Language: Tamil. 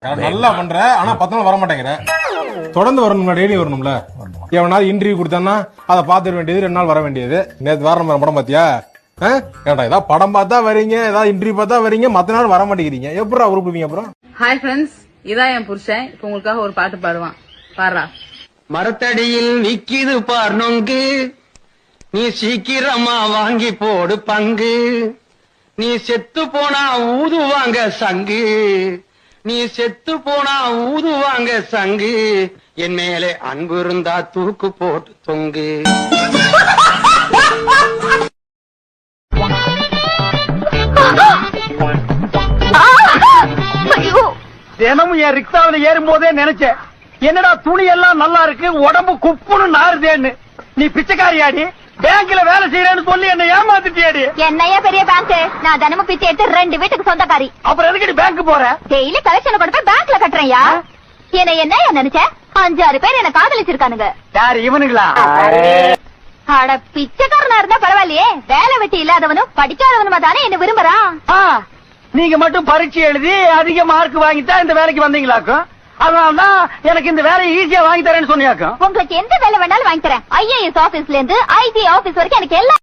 நல்லா பண்ற ஆனா 10 நாள் வர மாட்டேங்கிற. தொடர்ந்து வரணும்ல, டெய்லி வரணும்ல. எவனாவது இன்டர்வியூ கொடுத்தான்னா அதை பாத்துட வேண்டியது, 2 நாள் வர வேண்டியது. நேற்று வாரம் படம் பாத்தியா? ஏன்டா ஏதாவது படம் பார்த்தா வரீங்க, ஏதாவது இன்டர்வியூ பார்த்தா வரீங்க, மத்த நாள் வர மாட்டேங்கிறீங்க. எப்படா உருப்பிங்க அப்புறம்? ஹாய் ஃப்ரெண்ட்ஸ், இதான் என் புருஷன். இப்ப உங்களுக்காக ஒரு பாட்டு பாடுவான், பாடுறா. மரத்தடியில் நிக்கிது பார் நொங்கு, நீ சீக்கிரமா வாங்கி போடு பங்கு. நீ செத்து போனா ஊதுவாங்க சங்கு, நீ செத்து போனா ஊதுவாங்க சங்கு. என் மேலே அன்பு இருந்தா தூக்கு போட்டு தொங்கு. தினமும் என் ரிக்ஷாவில ஏறும் போதே நினைச்சேன், என்னடா துணி எல்லாம் நல்லா இருக்கு, உடம்பு குப்புன்னு நாறுதேன்னு. நீ பிச்சைக்காரியாடி, பேங்க்ல வேலை செய்யறேன்னு சொல்லி என்ன ஏமாத்திட்டியாடி. என்னையா பெரிய பேங்க், நான் தினமும் பிச்சை எடுத்து 2 வீட்டுக்கு சொந்தக்காரி. அப்புறம் எதுக்கு பேங்க் போற? டெய்லி கலெக்ஷன் கொண்டு போய் பேங்க்ல கட்டுறேன்யா. என்ன நினைச்ச? 5-6 பேர் என்ன காதலிச்சிருக்கானுங்க. யாரு இவனுங்களா? அட பிச்சைக்காரனா இருந்தா பரவாயில்லையே, வேலை வெட்டி இல்லாதவனும் படிக்காதவனுமா தானே என்ன விரும்புறான். நீங்க மட்டும் பரீட்சை எழுதி அதிக மார்க் வாங்கிட்டா இந்த வேலைக்கு வந்தீங்களாக்கும். அதனாலதான் எனக்கு இந்த வேலையை ஈஸியா வாங்கி தரேன்னு சொன்னியாக்கும். உங்களுக்கு எந்த வேலை வேணாலும் வாங்கி தரேன். IAS ஆபீஸ்ல இருந்து IT ஆபீஸ் வரைக்கும் எனக்கு எல்லாம்